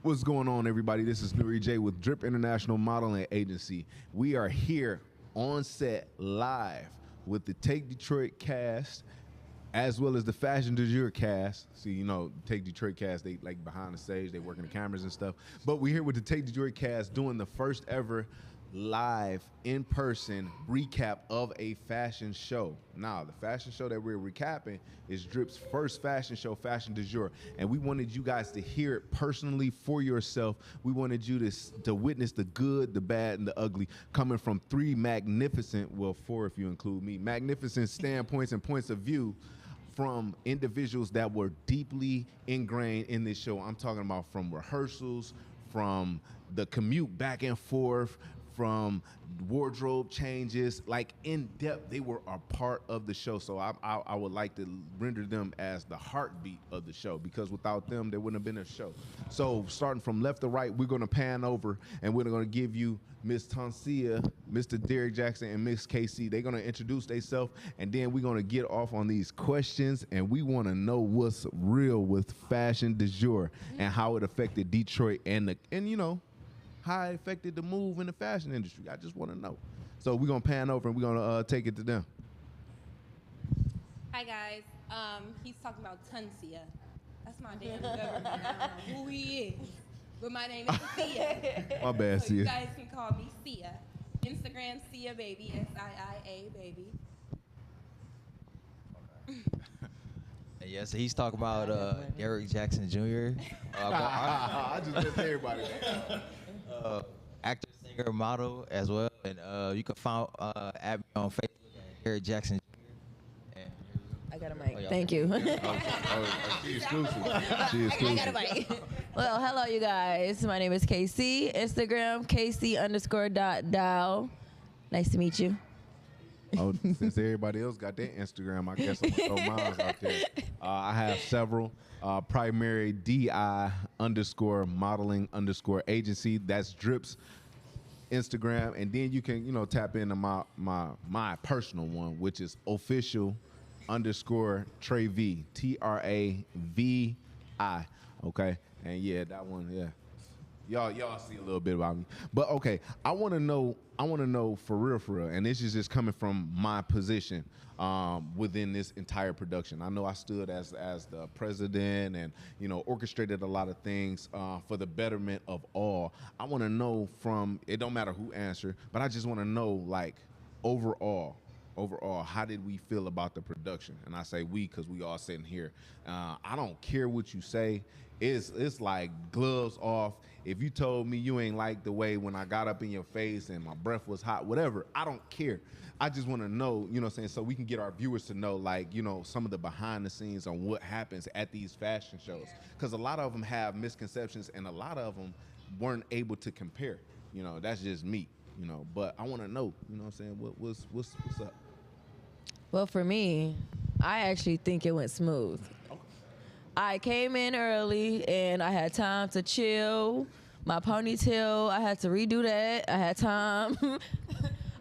What's going on, everybody? This is Nuri J with Drip International Modeling Agency. We are here on set live with the Take Detroit cast as well as the Fashion du Jour cast. See, you know, Take Detroit cast, they like behind the stage, they working the cameras and stuff. But we're here with the Take Detroit cast doing the first ever live in-person recap of a fashion show. Now, the fashion show that we're recapping is Drip's first fashion show, Fashion du Jour, and we wanted you guys to hear it personally for yourself. We wanted you to witness the good, the bad, and the ugly coming from three magnificent, well, four if you include me, magnificent standpoints and points of view from individuals that were deeply ingrained in this show. I'm talking about from rehearsals, from the commute back and forth, from wardrobe changes, like in depth. They were a part of the show. So I would like to render them as the heartbeat of the show, because without them, there wouldn't have been a show. So starting from left to right, we're going to pan over and we're going to give you Miss Tancia, Mr. Derek Jackson, and Miss KC. They're going to introduce themselves, and then we're going to get off on these questions, and we want to know what's real with Fashion du Jour and how it affected Detroit and you know, how it affected the move in the fashion industry. I just want to know. So we're going to pan over and we're going to take it to them. Hi, guys. He's talking about Tancia. That's my damn government. I don't know who he is. But my name is Sia. My bad, So Sia. you guys can call me Sia. Instagram, Sia Baby, SIIA Baby. Yeah, so he's talking about Derek Jackson Jr. I just missed everybody. Actor, singer, model as well. And you can find at me on Facebook at Derek Jackson Jr. And I got a mic. yeah. Thank you. She exclusive. She I exclusive. got a mic. Well, hello, you guys. My name is KC. Instagram, KC_.dial. Nice to meet you. Oh, since everybody else got their Instagram, I guess I'm gonna throw mine out there. I have several. Primary DI_modeling_agency. That's Drip's Instagram, and then you can tap into my personal one, which is official_Travi TRAVI. Okay, and yeah, that one, yeah. Y'all see a little bit about me. But okay, I want to know for real, and this is just coming from my position within this entire production. I know I stood as the president and orchestrated a lot of things for the betterment of all. I want to know from, it don't matter who answer, but I just want to know, like, overall, how did we feel about the production? And I say we because we all sitting here. I don't care what you say. It's like gloves off. If you told me you ain't like the way when I got up in your face and my breath was hot, whatever, I don't care. I just want to know, what I'm saying, so we can get our viewers to know, like, some of the behind the scenes on what happens at these fashion shows. Because a lot of them have misconceptions and a lot of them weren't able to compare. That's just me, But I want to know, what I'm saying, what's up? Well, for me, I actually think it went smooth. I came in early and I had time to chill. My ponytail, I had to redo that. I had time.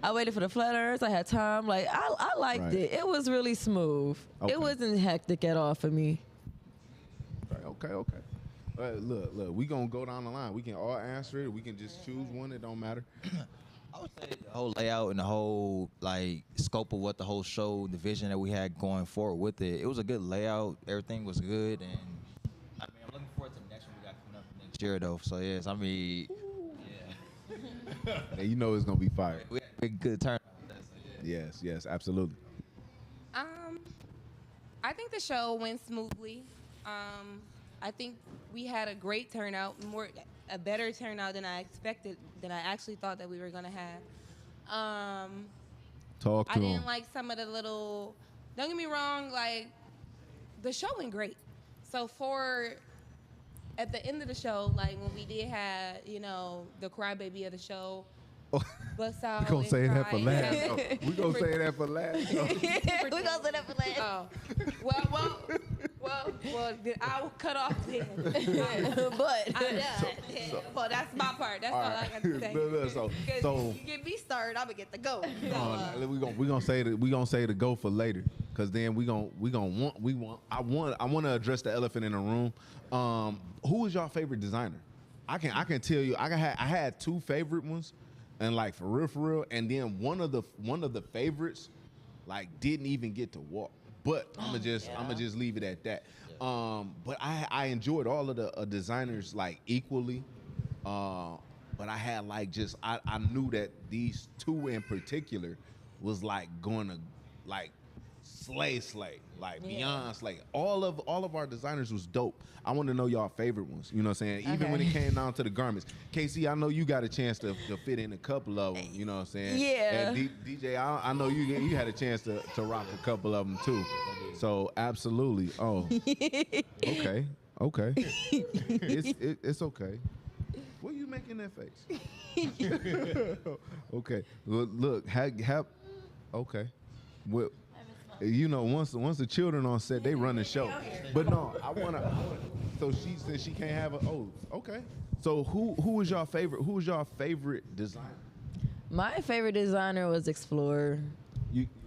I waited for the flat irons. I had time. Like, I liked Right. it. It was really smooth. Okay. It wasn't hectic at all for me. Okay. Look, we gonna go down the line. We can all answer it. We can just choose one. It don't matter. I would say the whole layout and the whole scope of what the whole show, the vision that we had going forward with it. It was a good layout. Everything was good, and I mean, I'm looking forward to the next one we got coming up next year, though. So yes, I mean, yeah. And it's gonna be fire. We had a big good turnout. Yes, absolutely. I think the show went smoothly. I think we had a great turnout, a better turnout than I expected, than I actually thought that we were gonna have. Talk to I didn't him. like some of the little. Don't get me wrong, like the show went great. So at the end of the show, like when we did have, the crybaby of the show, bust out. We gonna and say that for cry. last. We gonna say that for last. We're going to say that for last. Oh, well, then I'll cut off then. But I'm done. Well, that's my part. That's all I got to say. Look, so you get me started, I'm going to get the go. we gonna say the go for later, because then I want to address the elephant in the room. Who is your favorite designer? I can tell you I had two favorite ones, and like for real, and then one of the favorites like didn't even get to walk. But I'm gonna just leave it at that. But I enjoyed all of the designers like equally. But I had like just I knew that these two in particular was like going to like slay like beyond slay. All of our designers was dope. I want to know y'all favorite ones. You know what I'm saying? Even when it came down to the garments. Casey, I know you got a chance to fit in a couple of them. You know what I'm saying? Yeah. And DJ, I know you had a chance to rock a couple of them too. So absolutely. Oh. Okay. It's okay. What are you making that face? Okay. Look, okay. Well, you know, once the children on set, they run the show. But no, I wanna. So she said she can't have a. Oh, okay. So who was your favorite? Who was your favorite designer? My favorite designer was Explorer.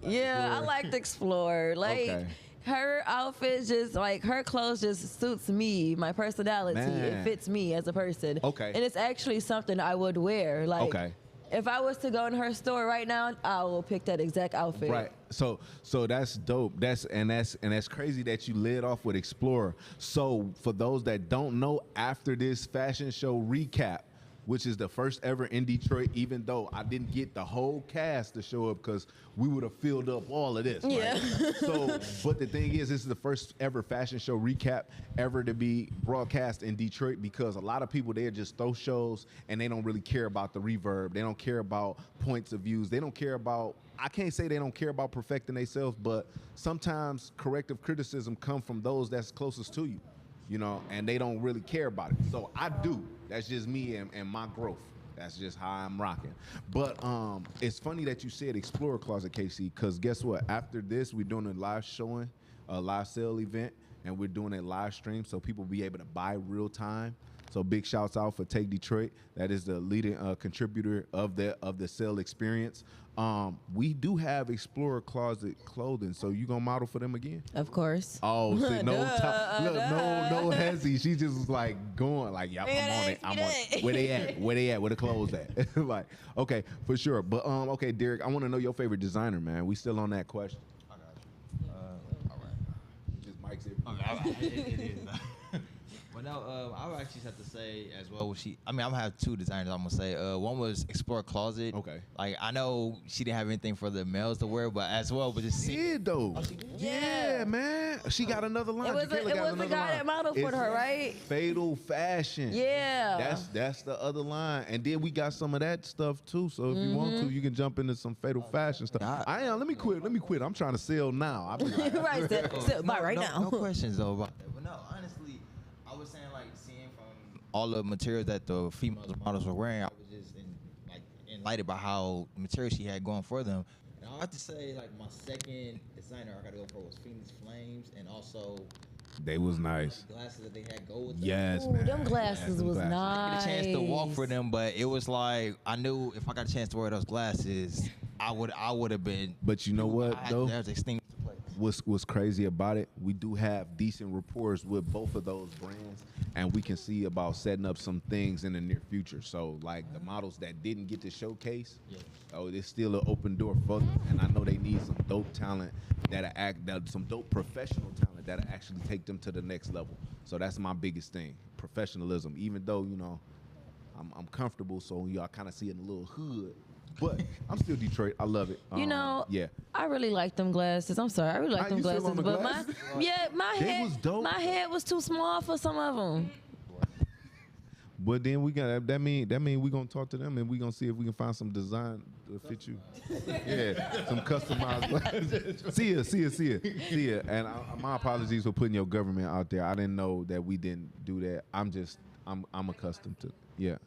I liked Explorer. Like Okay. her outfit, just like her clothes, just suits me, my personality. Man. It fits me as a person. Okay. And it's actually something I would wear. Like, Okay. if I was to go in her store right now, I will pick that exact outfit. Right. So that's dope. That's crazy that you led off with Explorer. So for those that don't know, after this fashion show recap, which is the first ever in Detroit, even though I didn't get the whole cast to show up because we would have filled up all of this. Right? Yeah. So, but the thing is, this is the first ever fashion show recap ever to be broadcast in Detroit, because a lot of people, they just throw shows and they don't really care about the reverb. They don't care about points of views. They don't care about, I can't say they don't care about perfecting themselves, but sometimes corrective criticism come from those that's closest to you. You know, and they don't really care about it. So I do. That's just me and my growth. That's just how I'm rocking. But it's funny that you said Explorer Closet, Casey, because guess what? After this, we're doing a live showing, a live sale event, and we're doing a live stream so people will be able to buy real time. So big shouts out for Take Detroit. That is the leading contributor of the sale experience. We do have Explorer Closet clothing, so you gonna model for them again? Of course. Oh, see, no hezzy. She just was like going like, "Yep, I'm on it. Where they at? Where the clothes at?" Like, okay, for sure. But okay, Derek, I want to know your favorite designer, man. We still on that question. I got you. All right. Just Mike's it. It is. Well, no, I would actually have to say as well. I'm gonna have two designers. I'm gonna say one was Explore Closet. Okay. Like, I know she didn't have anything for the males to wear, but as well, but just She did though. Yeah, man. She got another line. It was a guy that modeled for her, right? Fatal Fashion. Yeah. That's the other line. And then we got some of that stuff too. So if you want to, you can jump into some Fatal Fashion stuff. Let me quit. I'm trying to sell now. I'll be like, Right, so buy right now. No questions though about that. But no, honestly, I was saying, like, seeing from all the materials that the female models were wearing, I was just enlightened by how the material she had going for them. And I have to say, like, my second designer I gotta go for was Phoenix Flames, and also they was nice. the glasses that they had go with them. Yes, Ooh, man. them glasses was I nice. didn't get a chance to walk for them, but it was like, I knew if I got a chance to wear those glasses, I would have been. But you know what, though? There's extinct place. What's crazy about it, we do have decent rapport with both of those brands, and we can see about setting up some things in the near future. So like the models that didn't get to showcase, it's still an open door for them, and I know they need some dope talent some dope professional talent that'll actually take them to the next level. So that's my biggest thing, professionalism. Even though, you know, I'm comfortable, so y'all kind of see it in a little hood. But I'm still Detroit. I love it. You know, yeah. I really like them glasses. I'm sorry, I really like them you still glasses. on the But glasses? my They head, was dope. my head was too small for some of them. But then we got that mean we gonna talk to them and we gonna see if we can find some design to fit you. Yeah, some customized. See ya. And my apologies for putting your government out there. I didn't know that we didn't do that. I'm accustomed to. Yeah.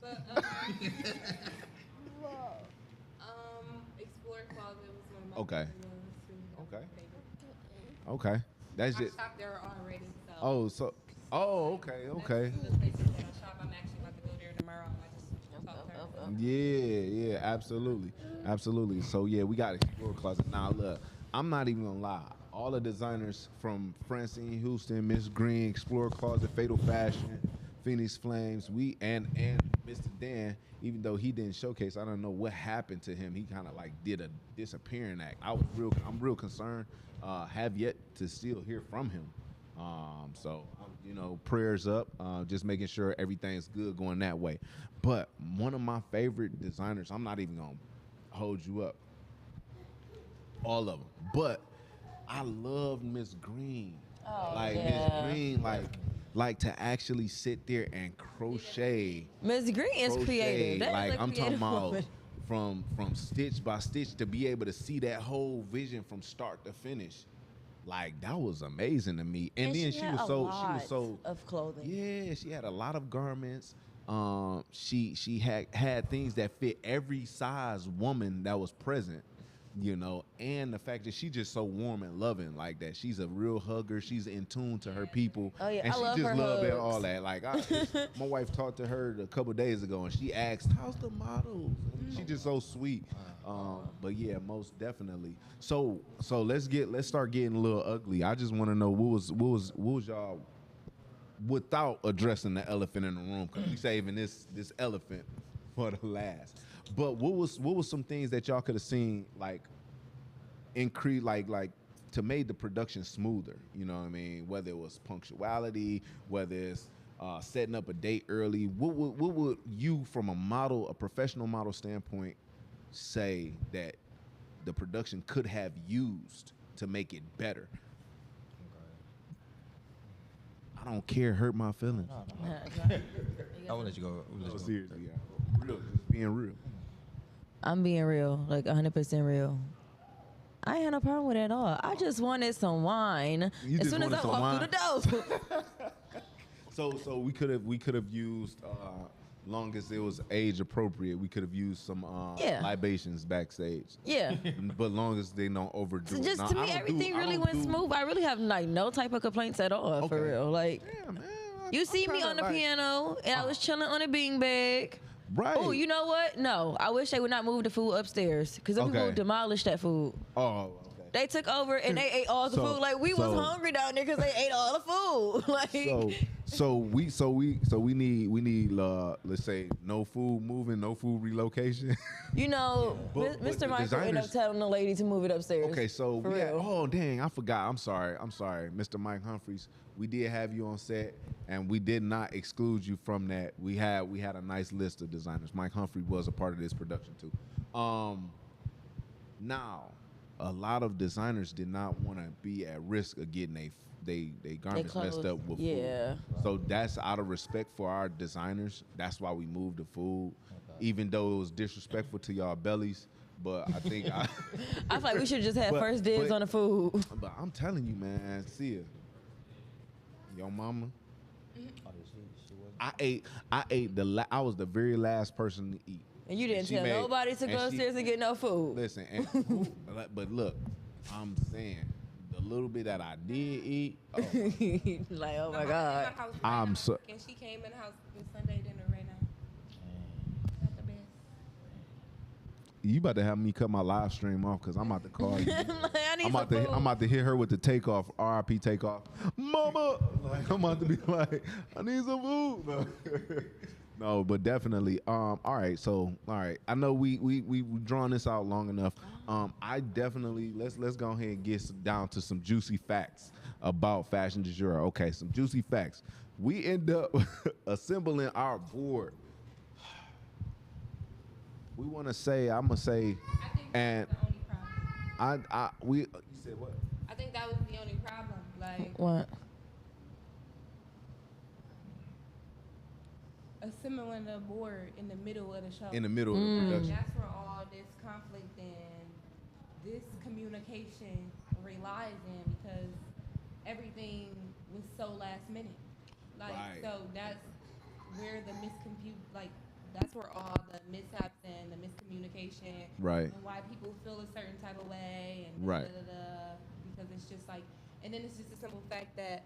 Explore Closet was one of my Okay. favorite ones. Okay. That's I just. shopped there already. So Okay. That's the places that I shop. I'm actually about to go there tomorrow. I just talked to her. Yeah, absolutely. So yeah, we got Explore Closet. Now look, I'm not even gonna lie. All the designers from Francine Houston, Miss Green, Explore Closet, Fatal Fashion, Phoenix Flames. We and Mr. Dan, even though he didn't showcase, I don't know what happened to him. He kind of like did a disappearing act. I'm real concerned. Have yet to still hear from him. So you know, prayers up. Just making sure everything's good going that way. But one of my favorite designers, I'm not even gonna hold you up. All of them, but I love Miss Green. Oh, Like yeah. Miss Green, like to actually sit there and crochet. Miss Green is creative. That is Like a I'm talking creative about woman. from stitch by stitch to be able to see that whole vision from start to finish. Like that was amazing to me. And then she had was a so lot of clothing. yeah, she had a lot of garments. She had things that fit every size woman that was present, you know, and the fact that she just so warm and loving like that. She's a real hugger. She's in tune to her people. Oh, yeah, and I she love just her loved it, hugs. all that. Like my wife talked to her a couple days ago, and she asked, "How's the models?" And she just so sweet. But yeah, most definitely. So let's start getting a little ugly. I just want to know what was y'all, without addressing the elephant in the room, because we saving this elephant for the last. But what was some things that y'all could have seen like increase like to make the production smoother? You know what I mean? Whether it was punctuality, whether it's setting up a date early. What would you, from a professional model standpoint, say that the production could have used to make it better? I don't care. Hurt my feelings. I will let you go. We'll let you go. Seriously, yeah. Real, just being real. I'm being real, like 100% real. I ain't had no problem with it at all. I just wanted some wine You as just soon as wanted I some walked through the door. So we could have used, long as it was age appropriate, we could have used some Yeah. libations backstage. Yeah. But long as they don't overdo So it. just Now, to me, I don't everything I really don't went do- smooth. I really have like no type of complaints at all, Okay. for real. Like, Yeah, man. you I'm see me tryna, on the like- piano, and I was chilling on a beanbag. Right. Oh, you know what? No, I wish they would not move the food upstairs, because then Okay. people demolished that food. Oh, okay. They took over and they ate all the So- food. Like, we was so- hungry down there because they ate all the food. Like, So we need let's say no food moving, no food relocation. you know, But Mr. the Michael ended up designers- telling the lady to move it upstairs. Okay, so For we had, real. oh dang, I forgot. I'm sorry, Mr. Mike Humphreys. We did have you on set, and we did not exclude you from that. We had a nice list of designers. Mike Humphrey was a part of this production too. Now, a lot of designers did not want to be at risk of getting they garments messed clothes, up with yeah. food. So that's out of respect for our designers. That's why we moved the food, even though it was disrespectful to y'all bellies. But I think I feel like we should just have first dibs on the food. But I'm telling you, man, see ya. Your mama. I ate I was the very last person to eat. And you didn't She tell made- nobody to and go she- upstairs and get no food. Listen, but look, I'm saying the little bit that I did eat. Oh, Like, oh my I'm God. in my house right I'm now, so- and she came in the house with Sunday dinner right now. Not the best. you about to have me cut my live stream off because I'm about to call you. Like, I need I'm some about to food. I'm about to hit her with the takeoff, RIP takeoff. Mama, like, I'm about to be like, I need some food. No. No, but definitely. All right, I know we've drawn this out long enough. I definitely let's go ahead and get down to some juicy facts about Fashion du Jour. Okay, some juicy facts. We end up assembling our board. We want to say, I'm gonna say, I think and that was the only problem. you said what? I think that was the only problem. Like What? assembling the board in the middle of the show. In the middle of the production. That's where all this conflict and this communication relies in, because everything was so last minute. Like, Right. so that's where the that's where all the mishaps and the miscommunication Right. and why people feel a certain type of way and Right. because it's just like, and then it's just a simple fact that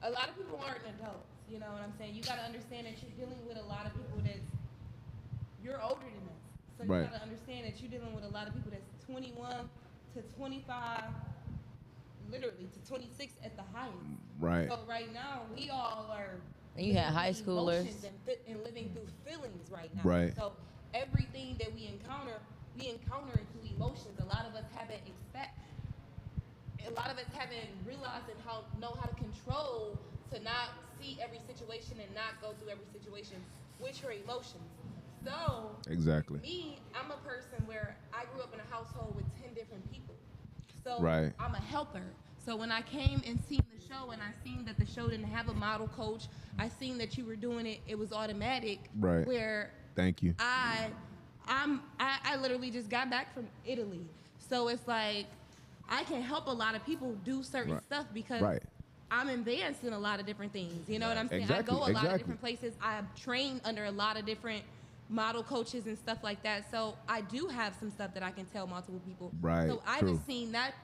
a lot of people aren't adults. You know what I'm saying? You got to understand that you're dealing with a lot of people you're older than us. So you Right. got to understand that you're dealing with a lot of people that's 21 to 25, literally to 26 at the highest. Right. So right now, we all are And you had high living schoolers. emotions and living through feelings right now. Right. So everything that we encounter through emotions. A lot of us haven't realized and know how to control to not see every situation and not go through every situation with your emotions. So Exactly. me, I'm a person where I grew up in a household with 10 different people. So Right. I'm a helper. So when I came and seen the show and I seen that the show didn't have a model coach, I seen that you were doing it, it was automatic. Right. Where Thank you. I literally just got back from Italy. So it's like I can help a lot of people do certain Right. stuff because Right. I'm advanced in a lot of different things. You know what I'm saying? Exactly, I go a lot exactly. of different places. I have trained under a lot of different model coaches and stuff like that. So I do have some stuff that I can tell multiple people. Right, So I true. just seen that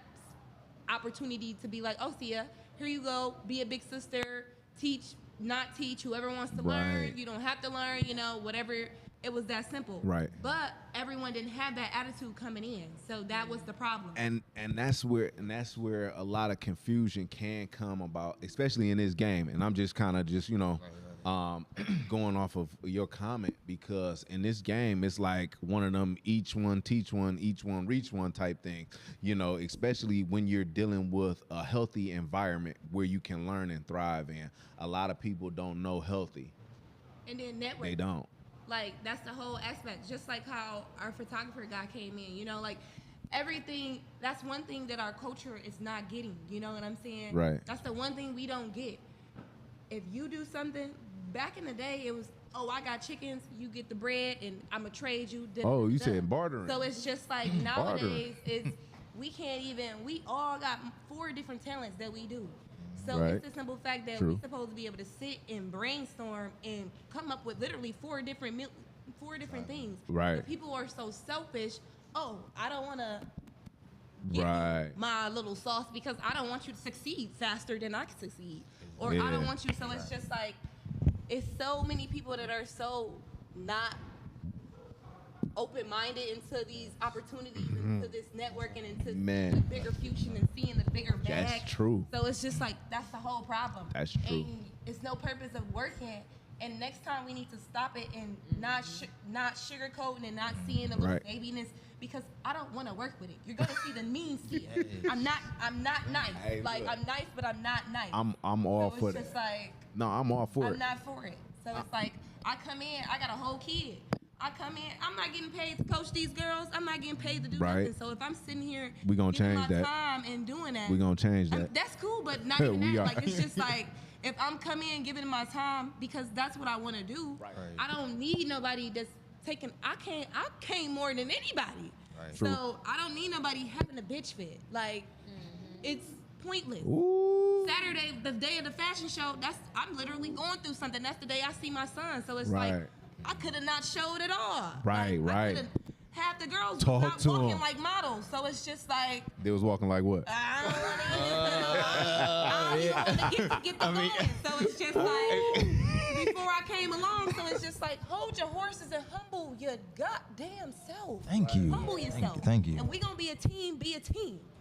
opportunity to be like, oh, Sia, here you go. Be a big sister. Teach, not teach. Whoever wants to learn, Right. you don't have to learn. You know, whatever. It was that simple. Right. But everyone didn't have that attitude coming in. So that was the problem. And that's where a lot of confusion can come about, especially in this game. And I'm just kind of going off of your comment, because in this game it's like one of them each one teach one, each one reach one type thing. You know, especially when you're dealing with a healthy environment where you can learn and thrive in. A lot of people don't know healthy. And then network. They don't. Like, that's the whole aspect. Just like how our photographer guy came in, you know, like everything, that's one thing that our culture is not getting, you know what I'm saying? Right. That's the one thing we don't get. If you do something, back in the day, it was, oh, I got chickens, you get the bread, and I'm going to trade you. Oh, you said bartering. So it's just like nowadays, we all got 4 different talents that we do. So Right. it's the simple fact that True. we're supposed to be able to sit and brainstorm and come up with literally 4 different things. Right. But people are so selfish. Oh, I don't want to Right. my little sauce because I don't want you to succeed faster than I can succeed. Or I Yeah. don't want you. So it's just like, it's so many people that are so not open-minded into these opportunities, into this networking, into Man. the bigger future and seeing the bigger bag. That's true. So it's just like, that's the whole problem. That's true. And it's no purpose of working. And next time we need to stop it and not sugarcoating and not seeing the little Right. babiness, because I don't want to work with it. You're gonna see the mean Sia. I'm not nice. Hey, like look. I'm nice, but I'm not nice. I'm all so for it's that. just like, No, I'm all for I'm it. not for it. So it's like, I come in, I got a whole kid. I come in, I'm not getting paid to coach these girls. I'm not getting paid to do Right. nothing. So if I'm sitting here We gonna giving change my that. time and doing that, We're gonna change that. that's cool, but not We even that. are. Like, it's just like, if I'm coming in giving my time because that's what I want to do, Right. I don't need nobody that's taking, I came more than anybody. Right. True. So I don't need nobody having a bitch fit. Like, it's pointless. Ooh. Saturday, the day of the fashion show, I'm literally going through something. That's the day I see my son. So it's Right. like, I could have not showed at all. Right, Like, right. Half the girls Talk not to walking 'em. like models. So it's just like, They was walking like what? I don't even want to get the going. So it's just like, before I came along, so it's just like, hold your horses and humble your goddamn self. Thank you. Humble yourself. Thank you. And we gonna be a team,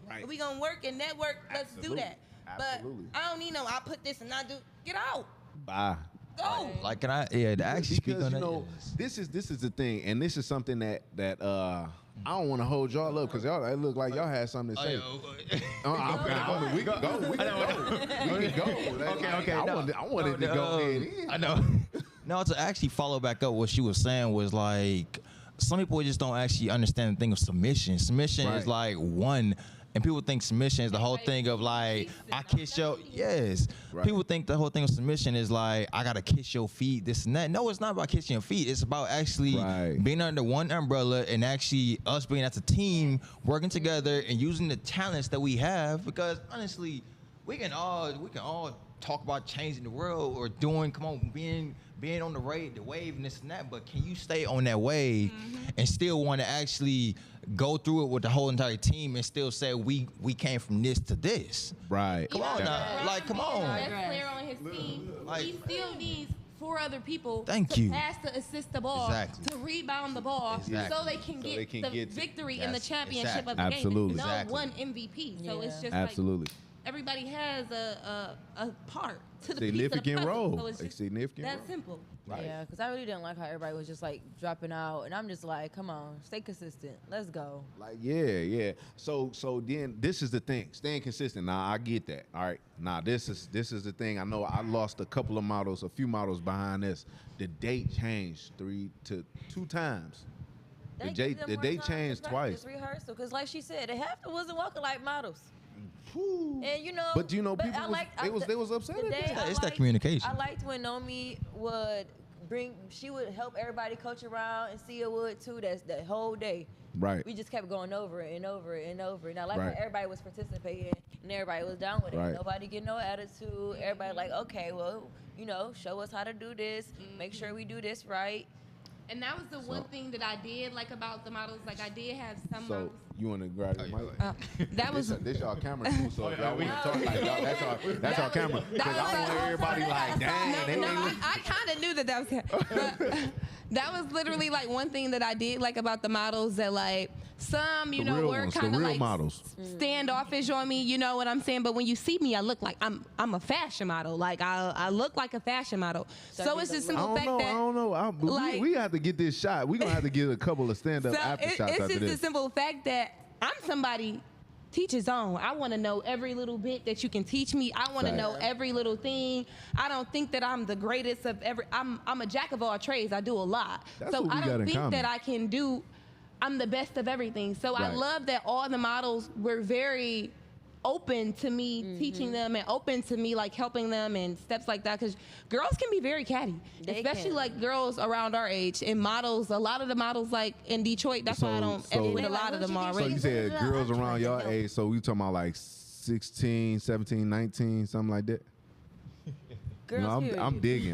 Right. And we gonna work and network, let's do Absolutely. that. Absolutely. But I don't need no, I put this and I do, get out, Bye. go. Like, can I? Yeah, to actually speak Because on you that. know, yes. this is the thing, and this is something that I don't want to hold y'all up, because y'all, it look like y'all had something to say. We can go. We can go. We can go. Okay. I wanted to go ahead in. I know. No, to actually follow back up what she was saying was like, some people just don't actually understand the thing of submission. Submission is Right. like one, and people think submission is the whole thing of like, I kiss your, yes. Right. People think the whole thing of submission is like, I gotta kiss your feet, this and that. No, it's not about kissing your feet. It's about actually Right. being under one umbrella and actually us being as a team, working together and using the talents that we have. Because honestly, we can all talk about changing the world or being on the wave and this and that, but can you stay on that wave and still want to actually go through it with the whole entire team and still say we came from this to this? Right. Come on now. Like, come on. Best player on his team, Like- he still needs 4 other people Thank to you. pass, to assist the ball, Exactly. to rebound the ball, Exactly. so they can So get they can the get to- victory in the Yes, championship exactly. of the game. Absolutely. There's no Exactly. one MVP. So it's Yeah. just Absolutely. everybody has a part to the Significant piece of the puzzle. role. So it's A just significant that role. simple. Right. Yeah, because I really didn't like how everybody was just like dropping out, and I'm just like, come on, stay consistent. Let's go. Like, yeah. So then this is the thing, staying consistent. Now I get that. All right. Now this is the thing. I know I lost a few models behind this. The date changed 2 times. They The give them date more time to changed practice, twice. Rehearsal, because like she said, they half wasn't walking like models. Whew. And you know, But you know, people I they was upset at today that. I It's that liked- communication. I liked when Nomi would she would help everybody coach around, and Sia would too. That's that whole day. Right. We just kept going over it and over it and over it. And I like Right. how everybody was participating and everybody was down with it. Right. Nobody get no attitude. Everybody like, okay, well, you know, show us how to do this. Make sure we do this right. And that was the one thing that I did like about the models. Like I did have some So models. you want to grab the mic? That was This y'all camera too, so if y'all want to talk like y'all, that's our camera. Because I want everybody like, dang, they no, ain't I kind of knew that was but that was literally like one thing that I did like about the models that like some, you The know, real were ones, the kind of real like models. standoffish on me, you know what I'm saying? But when you see me, I look like I'm a fashion model. Like I look like a fashion model. So it's just I simple don't fact know. that I don't know. like- We have to get this shot. We're gonna have to get a couple of stand up so after shots it's after just the this. simple fact that I'm somebody teach his own. I want to know every little bit that you can teach me. I want to Fact. know every little thing. I don't think that I'm the greatest of every. I'm a jack of all trades. I do a lot. That's So what we I got don't in think common. that I can do. I'm the best of everything. So I Right. love that all the models were very open to me teaching them and open to me like helping them and steps like that, because girls can be very catty, They especially can. like girls around our age and models. A lot of the models like in Detroit, that's why I don't So- ever with a They lot like, of them "Who she So already. you said girls around your age, so we talking about like 16, 17, 19, something like that? Girls, No, period.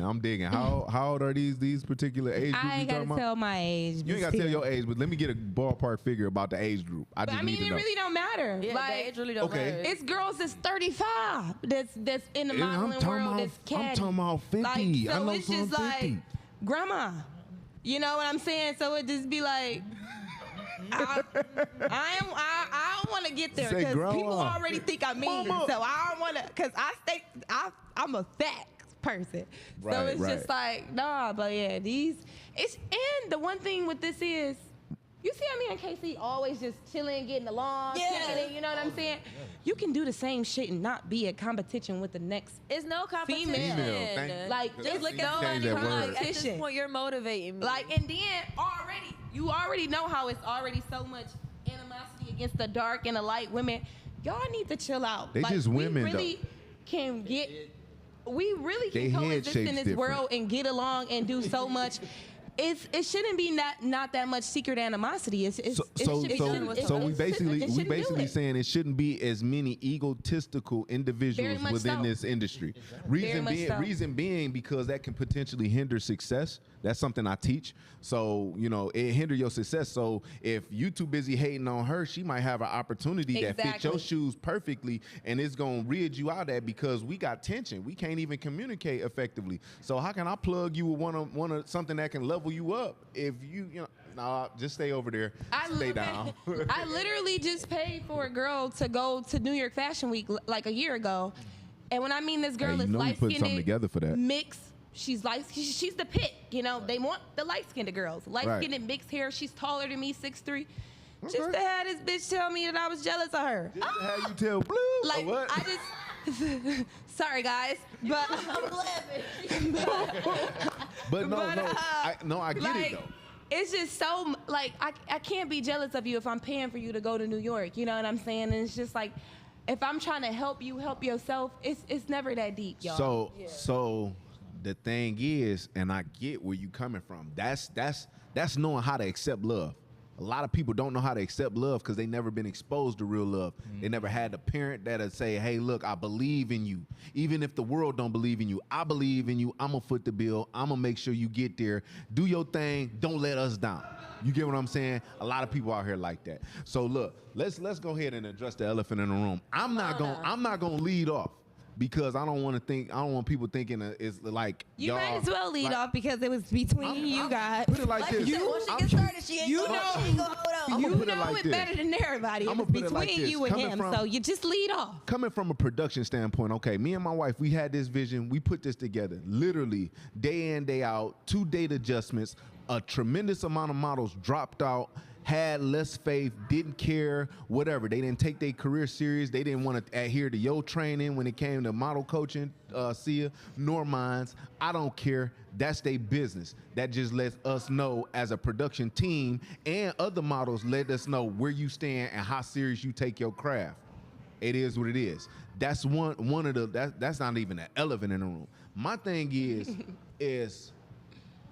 I'm digging. How old are these particular age groups I you ain't talking gotta about? tell my age. You ain't gotta tell your age, but let me get a ballpark figure about the age group. I But just I mean, need to it know. really don't matter. Yeah, like, the age really don't Okay. matter. it's girls that's 35 that's in the Yeah, I'm modeling talking world about- that's catty. I'm talking about 50. Like, I so know it's some just 50. like grandma. You know what I'm saying? So it just be like. I don't want to get there Say because grandma. people already think I'm mean. Mama. So I don't want to, because I'm a fat person. So Right, it's right. just like, nah, but yeah, and the one thing with this is, you see how me and Casey always just chilling, getting along, Yeah. kicking it, you know what I'm saying? You can do the same shit and not be a competition with the next. It's no competition. Female, thank- Like, Cause just I look see at you change somebody that word. At this competition. point, you're motivating me. Like, and then you already know how it's already so much animosity against the dark and the light women. Y'all need to chill out. They like, just women, we really can get. We really They can head coexist in shape's this different. world and get along and do so much. It shouldn't be not that much secret animosity. It So should be done with we something. basically It shouldn't do it. saying it shouldn't be as many egotistical individuals much within so. this industry. Very much so. Reason being because that can potentially hinder success. That's something I teach. So it hinder your success. So if you too busy hating on her, she might have an opportunity that fits your Exactly. shoes perfectly, and it's gonna rid you out of that because we got tension. We can't even communicate effectively. So how can I plug you with one of something that can level you up? If nah, just stay over there. Stay down. I literally just paid for a girl to go to New York Fashion Week like a year ago, and when I mean this girl Hey, you is know we light put skinned, something together for that. mixed. She's she's the pick. They want the light skinned girls, light skinned Right. mixed hair. She's taller than me, 6'3". Just Okay. to have this bitch tell me that I was jealous of her. Just to have you tell Blue Like or what? I just. Sorry guys, but But no, But, I get it though. it's just so like I can't be jealous of you if I'm paying for you to go to New York. You know what I'm saying? And it's just like if I'm trying to help you help yourself, it's never that deep, y'all. So the thing is, and I get where you coming from. That's knowing how to accept love. A lot of people don't know how to accept love because they never been exposed to real love. They never had a parent that'll say, hey, look, I believe in you. Even if the world don't believe in you, I believe in you. I'm going to foot the bill. I'm going to make sure you get there. Do your thing. Don't let us down. You get what I'm saying? A lot of people out here like that. So look, let's go ahead and address the elephant in the room. I'm not gonna lead off because I don't want people thinking it's like You y'all, might as well lead like, off because it was between you guys. Put it like this. She said, once she gets started, she ain't gonna hold on. I'ma You put it know like it this. better than everybody. It I'ma was put it like between this. you and Coming him, from- so you just lead off. Coming from a production standpoint, okay, me and my wife, we had this vision. We put this together, literally day in, day out, 2 date adjustments. A tremendous amount of models dropped out, had less faith, didn't care, whatever. They didn't take their career serious. They didn't want to adhere to your training when it came to model coaching, Sia, nor mine's. I don't care. That's their business. That just lets us know as a production team, and other models let us know where you stand and how serious you take your craft. It is what it is. That's one of the that's not even an elephant in the room. My thing is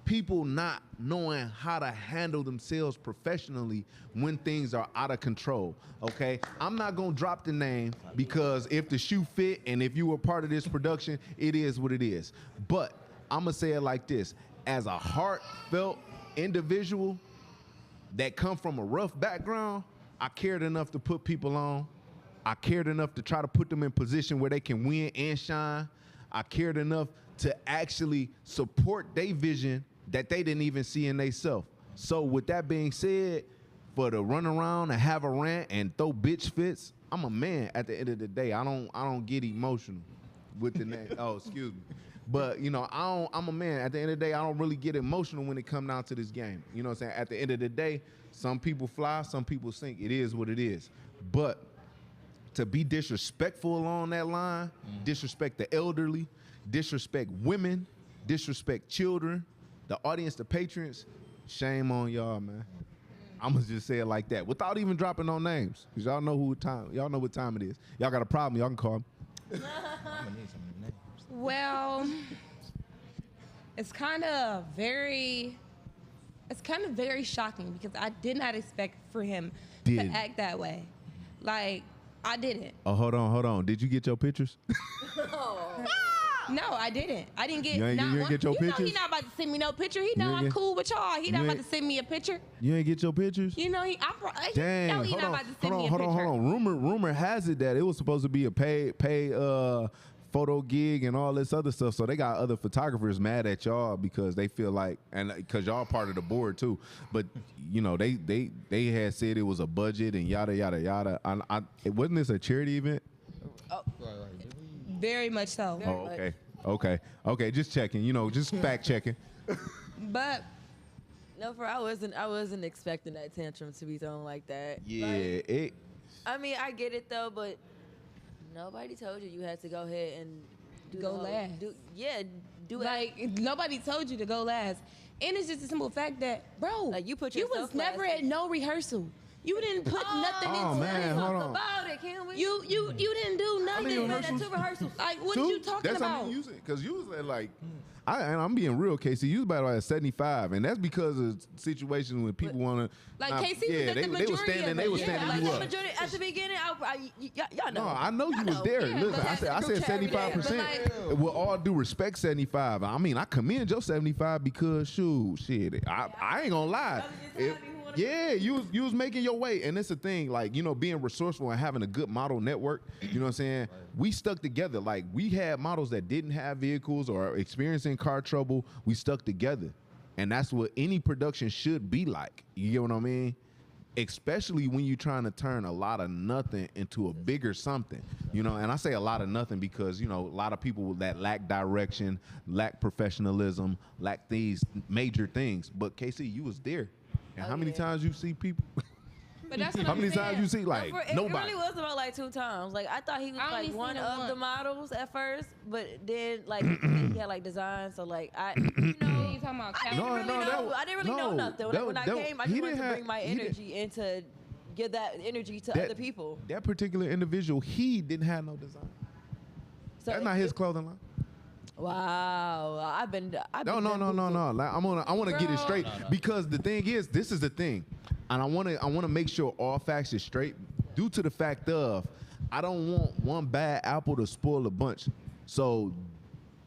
people not knowing how to handle themselves professionally when things are out of control. Okay, I'm not gonna drop the name because if the shoe fit and if you were part of this production, it is what it is. But I'm gonna say it like this: as a heartfelt individual that come from a rough background, I cared enough to put people on. I cared enough to try to put them in position where they can win and shine. I cared enough to actually support their vision that they didn't even see in themselves. So with that being said, for to run around and have a rant and throw bitch fits, I'm a man at the end of the day. I don't get emotional with the name. Oh, excuse me. But, you know, I'm a man. At the end of the day, I don't really get emotional when it comes down to this game. You know what I'm saying? At the end of the day, some people fly, some people sink. It is what it is. But to be disrespectful along that line, disrespect the elderly, disrespect women, disrespect children, the audience, the patrons, shame on y'all, man. I'm gonna just say it like that, without even dropping no names, cause y'all know what time it is. Y'all got a problem, y'all can call me. I'm gonna need some names. Well, it's kind of very shocking because I did not expect for him to Did. act that way. Like, I didn't. Oh, hold on. Did you get your pictures? No, I didn't. I didn't get. You ain't not one. get your you know pictures? he not about to send me no picture. He know ain't I'm get- cool with y'all. He not you about ain't- to send me a picture. You ain't get your pictures? You know he Dang, know he hold not on, about to send me a hold picture. on. Rumor has it that it was supposed to be a pay photo gig and all this other stuff. So they got other photographers mad at y'all because they feel like, and because y'all part of the board too. But you know they had said it was a budget and yada yada yada. Wasn't this a charity event? Very much so. Okay. Just checking. You know, just fact checking. But No, I wasn't expecting that tantrum to be thrown like that. Yeah. Like, I mean, I get it though, but nobody told you had to go ahead and Go last. Do like nobody told you to go last, and it's just a simple fact that, bro, Like, you put was yourself never last. at no rehearsal. You didn't put nothing Oh, into man, it. hold on. about it, can we? You didn't do nothing. many rehearsals? 2 rehearsals. Like, what Two? you talking That's how about? many you said, because you was at like, I'm being real, Casey. You was about at 75, and that's because of situations when people want to. Like, KC was at the they were majority standing, of they it. were Yeah, standing like you the up. Majority, at the beginning, y'all know. No, I know you was there. Yeah, Listen, but I said that's the group chat every day, 75%. With all due respect, 75. I mean, I commend your 75 because shit. I ain't gonna lie. Yeah, you was making your way, and it's a thing. Like, you know, being resourceful and having a good model network. You know what I'm saying? We stuck together. Like, we had models that didn't have vehicles or experiencing car trouble. We stuck together, and that's what any production should be like. You get what I mean? Especially when you're trying to turn a lot of nothing into a bigger something, you know. And I say a lot of nothing because, you know, a lot of people that lack direction, lack professionalism, lack these major things. But KC, you was there, and how many times you see people? But that's what How I'm many saying. times you see like It nobody? really was about like 2 times. Like, I thought he was I only like one seen it of the once. models at first, but then like he had like designs. So like you know. You talking about I Calvin? didn't really know nothing. When I came, I just wanted to bring my energy and to give that energy to other people. That particular individual, he didn't have no design. So That's not his clothing line. Wow, I've been. No. Like, I want to get it straight because the thing is, this is the thing, and I want to make sure all facts is straight. Due to the fact of, I don't want one bad apple to spoil a bunch. So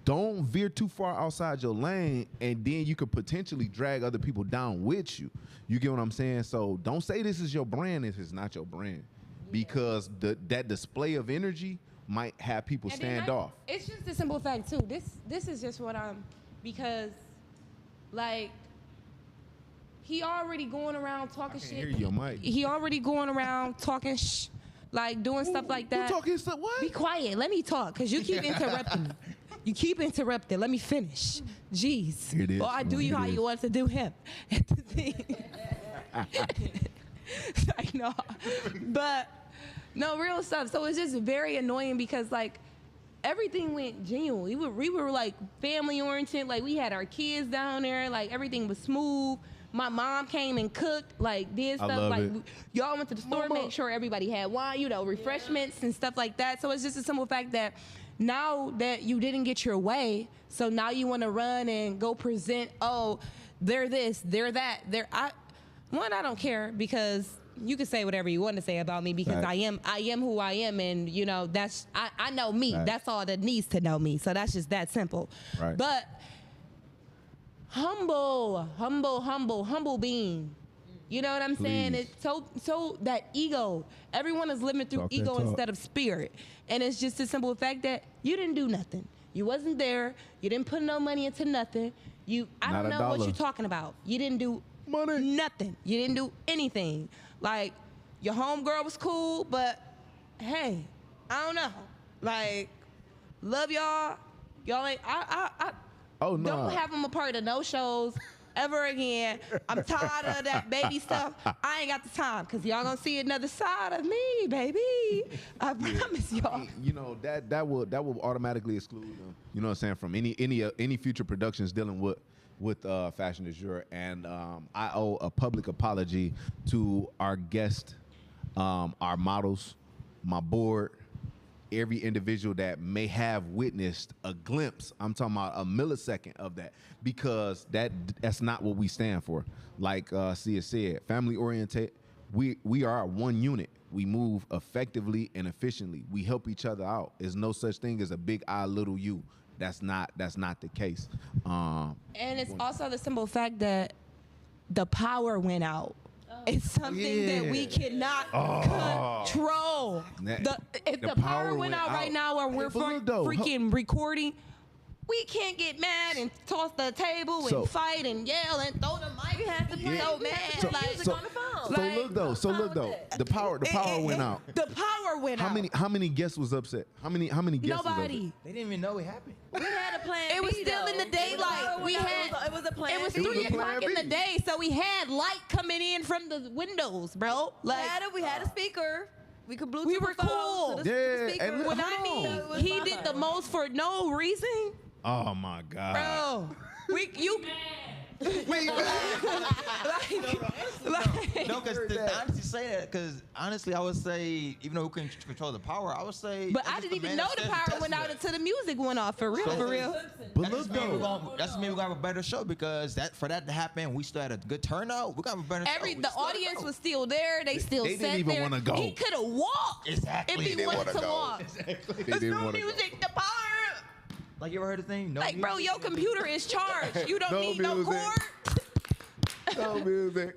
don't veer too far outside your lane, and then you could potentially drag other people down with you. You get what I'm saying? So don't say this is your brand if it's not your brand, because that display of energy might have people And then stand off. It's just a simple fact too. This is just what I'm, because like he already going around talking shit. Hear your mic. He already going around talking like doing stuff like that. Who talking stuff? What? Be quiet. Let me talk, cause you keep interrupting me. You keep interrupting. Let me finish. Jeez. Here it is. Or I do you Here how it is. you want to do him. I know. But no, real stuff. So it's just very annoying because like everything went genuine. We were like family oriented. Like we had our kids down there. Like everything was smooth. My mom came and cooked, like did I stuff. love Like it. y'all went to the store, Mama. make sure everybody had wine, you know, refreshments and stuff like that. So it's just a simple fact that now that you didn't get your way, so now you want to run and go present. Oh, they're this, they're that. I don't care because you can say whatever you want to say about me because Right. I am who I am, and you know that's I know me. Right. That's all that needs to know me. So that's just that simple. Right. But humble being. You know what I'm saying? Please. It's so that ego. Everyone is living through Talk that ego talk. instead of spirit. And it's just a simple fact that you didn't do nothing. You wasn't there. You didn't put no money into nothing. I Not don't a know what dollar. you're talking about. You didn't do Money. nothing. You didn't do anything. Like your homegirl was cool, but hey, I don't know. Like, love y'all. Y'all ain't Oh no. don't have them a part of no shows ever again. I'm tired of that baby stuff. I ain't got the time because y'all gonna see another side of me, baby. I promise y'all. You know that will automatically exclude them. You know what I'm saying, from any future productions dealing with Fashion du Jour. And I owe a public apology to our guest, our models, my board, every individual that may have witnessed a glimpse. I'm talking about a millisecond of that, because that's not what we stand for. Like Sia said, family oriented. We are one unit. We move effectively and efficiently. We help each other out. There's no such thing as a big I, little you. That's not the case. And it's also the simple fact that the power went out. It's something that we cannot control. If the power went out right now or we're But look though, freaking recording, we can't get mad and toss the table So- and fight and yell and throw the mic. We have to play so mad. So- like, so- on the phone. So look though, the power went out. The power went out. How many guests was upset? How many guests was Nobody. upset? They didn't even know it happened. We had a plan. It was B, still though. in the daylight. It was a plan. It was It was 3 a plan o'clock in the B. day, so we had light coming in from the windows, bro. Like We had a speaker. We could Bluetooth We were the phone cool. to the Yeah, speaker. and when hold I mean on. he did the most for no reason, Oh my God. bro. No, because honestly say that, because honestly, I would say, even though we couldn't control the power, I would say. But that's I just didn't the even know the manifest power went out testament. until the music went off. For real, for real. But That look just mean we're though, gonna, that's mean we're gonna have a better show, because for that to happen, we still had a good turnout. We're gonna have a better show. We The still had a audience show. was still there. They still they sat didn't even there. wanna go. He could have walked Exactly. if he wanted to walk. they There's didn't no want to go. music. The power. Like, you ever heard the thing? No Like, bro, music? your computer is charged. You don't No need no music. cord. No music.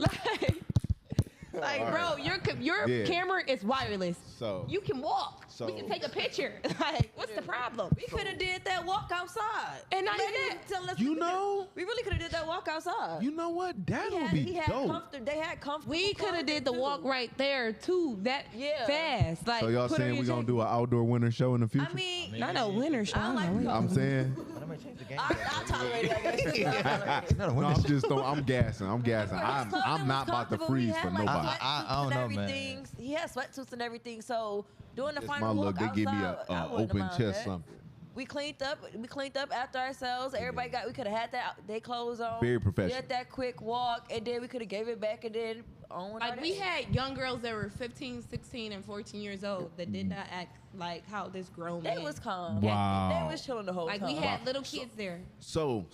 Like, bro, your Yeah. camera is wireless. So- you can walk. so- we can take a picture. Like, what's the problem? We could have did that walk outside. And not They even didn't that. tell us You we could- know? we really could have did that walk outside. You know what? That He would had, be he had dope. they had comfortable. We could have did the clothing, walk too. right there too. That Yeah. fast. Like, So y'all put on saying your we gonna jacket. do an outdoor winter show in the future? I mean, Not a winter show. I like don't know. I'm saying. That might change the game. I tolerate it. I guess. Not a No, winner. I'm just I'm gassing. I'm not about to freeze for nobody. I don't know, man. He had sweatsuits and everything. So doing the That's final my walk look. They give me outside, a I wouldn't open mind chest that. something. We cleaned up after ourselves. Everybody we could have had they clothes on. Very professional. Did that quick walk, and then we could have gave it back, and then on with our Like, we day. had young girls that were 15, 16, and 14 years old that did not act like how this grown They man. was calm. Wow. They was chilling the whole Like, time. we had little kids there. So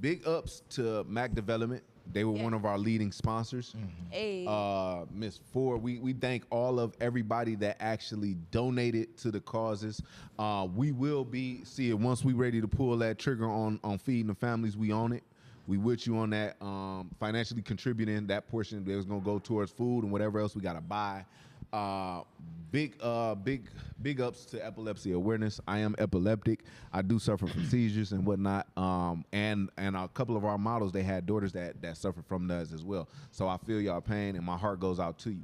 big ups to Mac Development. They were one of our leading sponsors. Hey. Miss Ford, we thank all of everybody that actually donated to the causes. We will be once we ready to pull that trigger on feeding the families. We own it. We with you on that. Financially contributing that portion that was gonna go towards food and whatever else we gotta buy. Big ups to epilepsy awareness. I am epileptic. I do suffer from seizures and whatnot. And a couple of our models, they had daughters that suffer from those as well. So I feel y'all pain, and my heart goes out to you.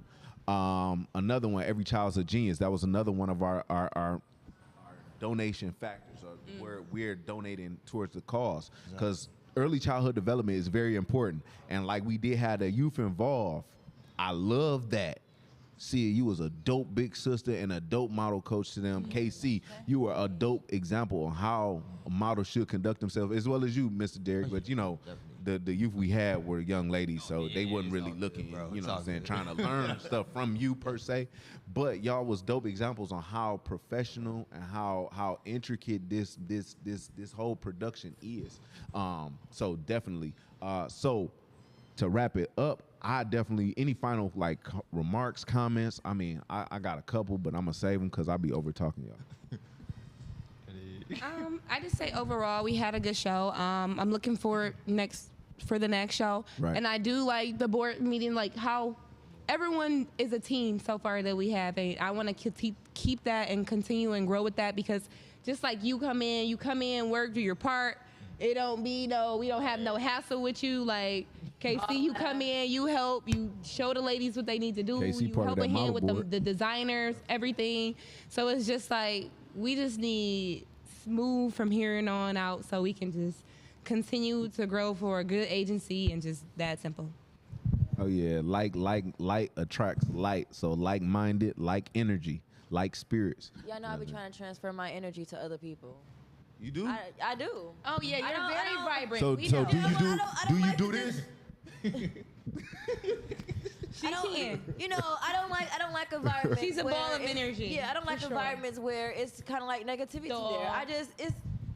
Another one, every child's a genius. That was another one of our donation factors, where we're donating towards the cause, because early childhood development is very important. And like we did have the youth involved, I love that. See, you was a dope big sister and a dope model coach to them. KC, you were a dope example on how a model should conduct themselves, as well as you, Mr. Derek. But you know, the youth we had were young ladies, so they wasn't really looking, good, bro. you know what I'm saying, Good. trying to learn stuff from you per se. But y'all was dope examples on how professional and how intricate this whole production is. So definitely. So to wrap it up, I definitely, any final like remarks, comments? I mean, I got a couple, but I'm gonna save them because I'll be over talking y'all. I just say overall we had a good show. I'm looking forward for the next show, Right. and I do like the board meeting, like how everyone is a team so far that we have, and I want to keep that and continue and grow with that, because just like you come in, work, do your part. It don't be we don't have no hassle with you. Like KC, you come in, you help, you show the ladies what they need to do. KC You part of help that a hand model with board. the designers, everything. So it's just like we just need smooth from here and on out, so we can just continue to grow for a good agency, and just that simple. Oh yeah, like attracts like, so like-minded, like energy, like spirits. Y'all know I be trying to transfer my energy to other people. You do? I do. Oh yeah, you're I very don't- vibrant. So We so know. do you do I do don't you like do to this? She can. You know, I don't like environments. She's a where ball of it's- energy, Yeah, I don't like for sure. environments where it's kind of like negativity Duh. there.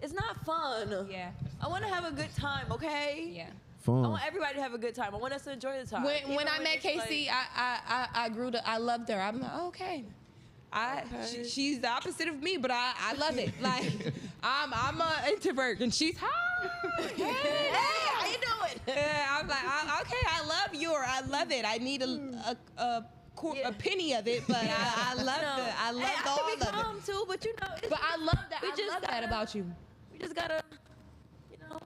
It's not fun. Yeah. I want to have a good time, okay? Yeah. I Fun. want everybody to have a good time. I want us to enjoy the time. When Even I met it's like- KC, I grew to, I loved her. I'm like, oh, okay. She's the opposite of me, but I love it. Like I'm an introvert, and she's hey, how you doing? yeah, I'm like, okay, I love I love it. I need a penny of it, but I love it. I love Hey, I all can be of calm it. too, but you know, But I love that. We I just love that gotta- about you. we just gotta, you know,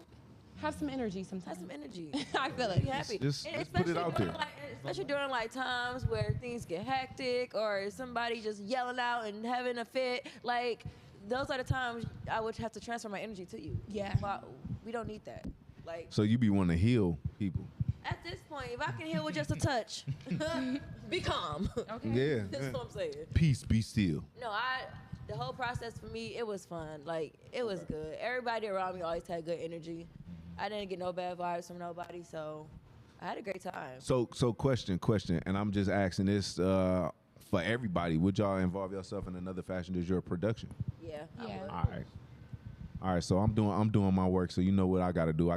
Have some energy sometimes. have some energy. I feel it. Be happy. Just And put it especially out during, there. like, especially during like times where things get hectic or somebody just yelling out and having a fit. Like those are the times I would have to transfer my energy to you. Yeah. Well, we don't need that. Like So you be wanting to heal people. at this point, if I can heal with just a touch, be calm. Okay. Yeah. That's what I'm saying. Peace, be still. No, the whole process for me, it was fun. Like it was good. Everybody around me always had good energy. I didn't get no bad vibes from nobody, so I had a great time. So question, and I'm just asking this for everybody. Would y'all involve yourself in another Fashion du Jour production? Yeah. I Yeah. would. All right. So I'm doing my work. So you know what I gotta do.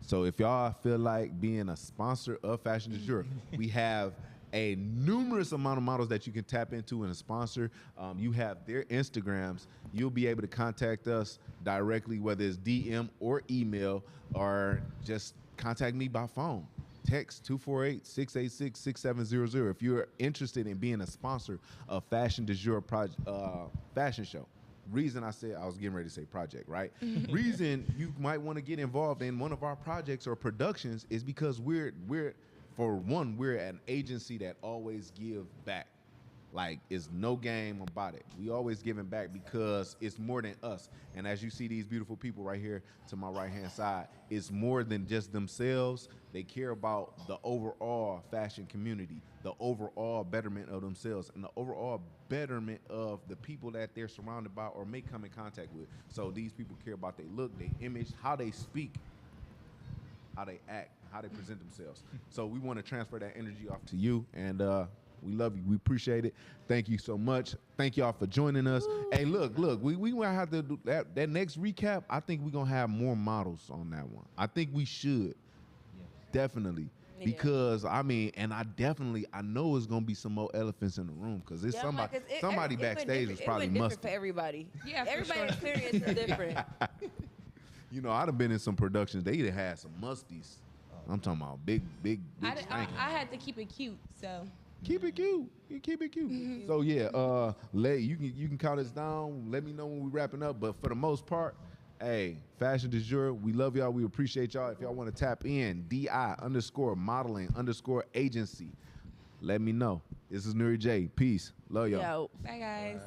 So if y'all feel like being a sponsor of Fashion du Jour, we have a numerous amount of models that you can tap into and a sponsor. You have their Instagrams. You'll be able to contact us directly, whether it's DM or email, or just contact me by phone. Text 248-686-6700 if you're interested in being a sponsor of Fashion du Jour fashion show. Reason I said, I was getting ready to say project, right? Reason you might want to get involved in one of our projects or productions is because we're an agency that always give back. Like, it's no game about it. We always giving back because it's more than us. And as you see these beautiful people right here to my right-hand side, it's more than just themselves. They care about the overall fashion community, the overall betterment of themselves, and the overall betterment of the people that they're surrounded by or may come in contact with. So these people care about their look, their image, how they speak, how they act, how they present themselves. So we want to transfer that energy off to you, and we love you. We appreciate it. Thank you so much. Thank y'all for joining us. Hey, look, we gonna have to do that next recap. I think we're gonna have more models on that one. I think we should. Definitely. Yeah. Because I mean, and I know it's gonna be some more elephants in the room because it's Yeah, I'm like, 'cause somebody it went backstage was different- probably it went different musty. for everybody. Yeah, for Everybody's sure. experience is different. You know, I'd have been in some productions. They had some musties. I'm talking about big I spanking. had to keep it cute, so Keep it cute. You keep it cute. So yeah, you can count us down. Let me know when we wrapping up. But for the most part, hey, Fashion du Jour, we love y'all. We appreciate y'all. If y'all want to tap in, DI_modeling_agency. Let me know. This is Nuri J. Peace. Love y'all. Yo. Bye, guys.